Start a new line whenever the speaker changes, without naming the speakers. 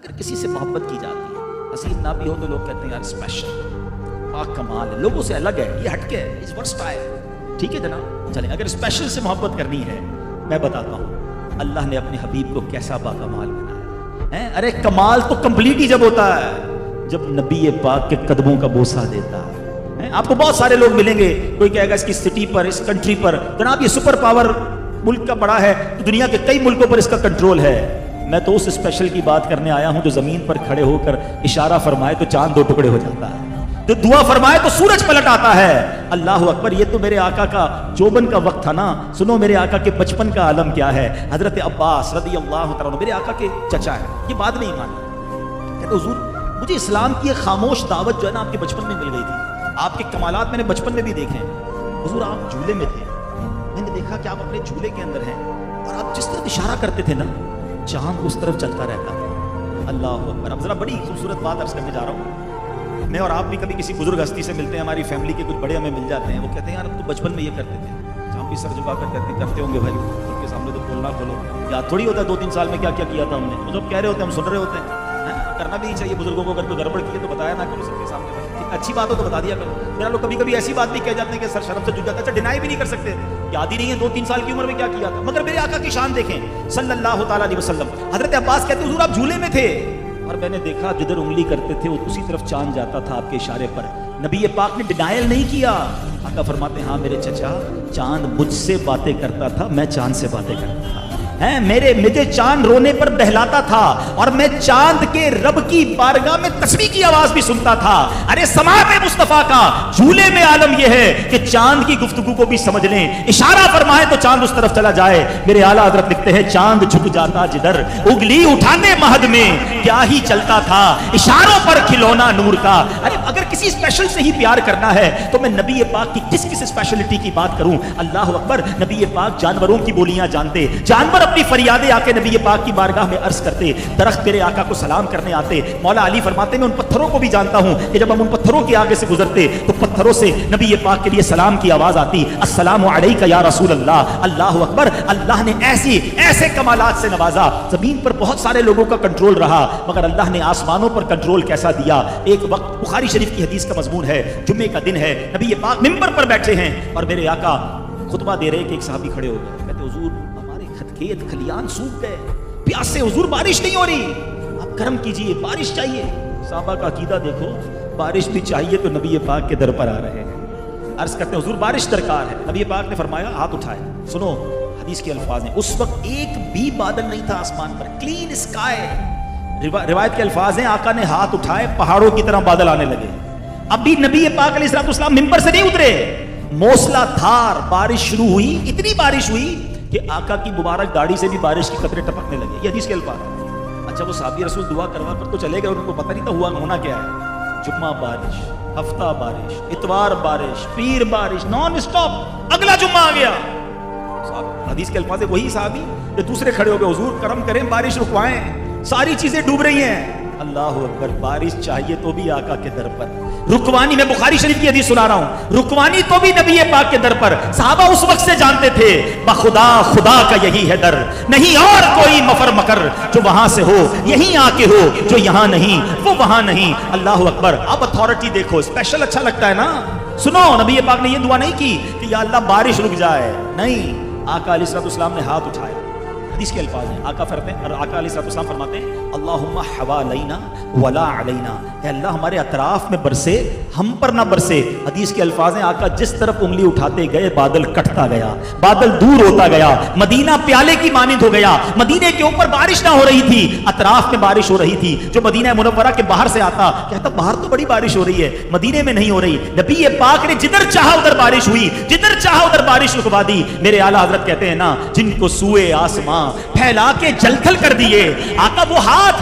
اگر کسی سے محبت کی جاتی ہے، حسین نہ بھی ہو تو لوگ کہتے ہیں یار اسپیشل، پاک کمال ہے، لوگوں سے الگ ہے، یہ ہٹ کے ہے، اس ورسٹائل۔ ٹھیک ہے جناب، چلیں اگر اسپیشل سے محبت کرنی ہے، میں بتاتا ہوں اللہ نے اپنے حبیب کو کیسا باکمال بنایا ہے۔ ارے کمال تو کمپلیٹ ہی جب ہوتا ہے جب نبی پاک کے قدموں کا بوسہ دیتا ہے۔ آپ کو بہت سارے لوگ ملیں گے، کوئی کہے گا اس کی سٹی پر، اس کنٹری پر، جناب یہ سپر پاور ملک کا بڑا ہے، تو دنیا کے کئی ملکوں پر اس کا کنٹرول ہے۔ میں تو اس اسپیشل کی بات کرنے آیا ہوں جو زمین پر کھڑے ہو کر اشارہ فرمائے تو چاند دو ٹکڑے ہو جاتا ہے، جو دعا فرمائے تو سورج پلٹ آتا ہے۔ اللہ اکبر، یہ تو میرے آقا کا جوبن کا وقت تھا نا۔ سنو میرے آقا کے بچپن کا عالم کیا ہے۔ حضرت عباس رضی اللہ تعالیٰ عنہ میرے آقا کے چچا ہے، یہ بات نہیں مانی، کہتے حضور مجھے اسلام کی ایک خاموش دعوت جو ہے نا آپ کے بچپن میں مل گئی تھی، آپ کے کمالات میں نے بچپن میں بھی دیکھے ہیں۔ حضور آپ جھولے میں تھے، میں نے دیکھا کہ آپ اپنے جھولے کے اندر ہیں اور آپ جس طرف اشارہ کرتے تھے نا چاند اس طرف چلتا رہتا تھا۔ اللہ اکبر۔ اب ذرا بڑی خوبصورت بات عرض کرنے جا رہا ہوں، میں اور آپ بھی کبھی کسی بزرگ ہستی سے ملتے ہیں، ہماری فیملی کے کچھ بڑے ہمیں مل جاتے ہیں، وہ کہتے ہیں یار تو بچپن میں یہ کرتے تھے، ہم بھی سر جھکا کر کہتے ہیں کرتے ہوں گے بھائی، ان کے سامنے تو بولنا کھولو، یاد تھوڑی ہوتا ہے 2-3 سال میں کیا کیا کیا تھا ہم نے، وہ جب کہہ رہے ہوتے ہیں ہم سن رہے ہوتے ہیں۔ کرنا بھی نہیں چاہیے بزرگوں کو، اگر کوئی گڑبڑ کی ہے تو بتایا نہ کرو سب کے سامنے، اچھی بات ہو تو بتا دیا کرو۔ میرا لوگ کبھی کبھی ایسی بات بھی کہہ جاتے ہیں کہ سر شرم سے جھک جاتا ہے، اچھا ڈینائی بھی نہیں کر سکتے، یاد ہی نہیں ہے 2-3 سال کی عمر میں کیا کیا تھا۔ مگر میرے آقا کی شان دیکھیں صلی اللہ تعالیٰ علیہ وسلم۔ حضرت عباس کہتے ہیں حضور آپ جھولے میں تھے اور میں نے دیکھا جدھر انگلی کرتے تھے اسی طرف چاند جاتا تھا آپ کے اشارے پر۔ نبی پاک نے ڈینائل نہیں کیا، آقا فرماتے ہیں ہاں میرے چچا چاند مجھ سے باتیں کرتا تھا، میں چاند سے باتیں کرتا تھا، مجھے چاند رونے پر بہلاتا تھا اور میں چاند کے رب کی بارگاہ میں تسبیح کی آواز بھی سنتا تھا۔ ارے سما پہ مصطفیٰ کا جھولے میں عالم یہ ہے کہ چاند کی گفتگو کو بھی سمجھ لیں، اشارہ فرمائے تو چاند اس طرف چلا جائے۔ میرے اعلیٰ حضرت لکھتے ہیں چاند جھک جاتا جدھر اگلی اٹھانے مہد میں کیا ہی چلتا تھا، اشاروں پر کھلونا نور کا۔ ارے اگر کسی اسپیشل سے ہی پیار کرنا ہے تو میں نبی پاک کی کس اسپیشلٹی کی بات کروں؟ اللہ اکبر، نبی پاک جانوروں کی بولیاں جانتے، جانور اپنی فریادیں آ کے نبی پاک کی بارگاہ میں عرض کرتے، درخت میرے آقا کو سلام کرنے آتے۔ مولا علی فرماتے میں ان پتھروں کو بھی جانتا ہوں کہ جب ہم ان پتھروں کے آگے سے گزرتے تو پتھروں سے نبی پاک کے لیے سلام کی آواز آتی، السلام علیکہ یا رسول اللہ۔ اللہ اکبر، اللہ نے ایسے کمالات سے نوازا۔ زمین پر بہت سارے لوگوں کا کنٹرول رہا مگر اللہ نے آسمانوں پر کنٹرول کیسا دیا۔ ایک وقت بخاری شریف کی حدیث کا مضمون ہے، جمعے کا دن ہے، نبی پاک منبر پر بیٹھے ہیں اور میرے آقا خطبہ دے رہے کہ ایک صحابی کھڑے ہو گئے، کہتے حضور کھیت کھلیان سوکھ گئے، پیاس سے حضور بارش نہیں ہو رہی، آپ کرم کیجئے، بارش چاہیے۔ صحابہ کا عقیدہ دیکھو، بارش بھی چاہیے تو نبی پاک کے در پر آ رہے ہیں، عرض کرتے ہیں حضور بارش درکار ہے۔ نبی پاک نے فرمایا ہاتھ اٹھائے۔ سنو حدیث کے الفاظ ہیں، اس وقت ایک بھی بادل نہیں تھا آسمان پر، کلین اسکائی۔ روایت کے الفاظ ہیں آقا نے ہاتھ اٹھائے، پہاڑوں کی طرح بادل آنے لگے۔ اب بھی نبی پاک علیہ السلام منبر سے نہیں اترے، موسلا دھار بارش شروع ہوئی، اتنی بارش ہوئی کہ آقا کی مبارک داڑھی سے بھی بارش کی قطرے ٹپکنے لگے۔ یہ حدیث کے الفاظ۔ اچھا وہ صحابی رسول دعا کروا کر تو چلے گئے، ان کو پتہ نہیں تھا ہونا کیا ہے۔ جمعہ بارش، ہفتہ بارش، اتوار بارش، پیر بارش، نان اسٹاپ، اگلا جمعہ آ گیا۔ حدیث کے الفاظ وہی صحابی جو دوسرے کھڑے ہو گئے، حضور کرم کریں بارش رکوائیں، ساری چیزیں ڈوب رہی ہیں۔ اللہ اکبر، بارش چاہیے تو بھی آقا کے در پر رکوانی۔ میں بخاری شریف کی حدیث سنا رہا ہوں، رکوانی تو بھی نبی پاک کے در پر۔ صحابہ اس وقت سے جانتے تھے بخدا خدا کا یہی ہے در، نہیں اور کوئی مفر مکر جو وہاں سے ہو یہیں آ کے ہو، جو یہاں نہیں وہ وہاں نہیں۔ اللہ اکبر۔ اب اتھارٹی دیکھو، اسپیشل اچھا لگتا ہے نا۔ سنو نبی پاک نے یہ دعا نہیں کی کہ یا اللہ بارش رک جائے، نہیں، آقا علیہ السلام نے ہاتھ اٹھائے۔ حدیث کے الفاظ ہیں، آقا علیہ السلام فرماتے ہیں اللہم حوالینا ولا علینا، اے اللہ ہمارے اطراف میں برسے، ہم پر نہ برسے۔ حدیث کے الفاظ ہیں آقا جس طرف انگلی اٹھاتے گئے بادل کٹتا گیا، بادل دور ہوتا گیا، مدینہ پیالے کی مانند ہو گیا۔ مدینے کے اوپر بارش نہ ہو رہی تھی، اطراف میں بارش ہو رہی تھی۔ جو مدینہ منورہ کے باہر سے آتا کہتا باہر تو بڑی بارش ہو رہی ہے، مدینے میں نہیں ہو رہی۔ نبی پاک نے جدھر چاہا ادھر بارش ہوئی، جدھر چاہا ادھر بارش رکوا دی۔ میرے اعلیٰ حضرت کہتے ہیں نا جن کو سوئے آسماں پھیلا کے جل تھل کر دیے۔ آقا وہ ہاتھ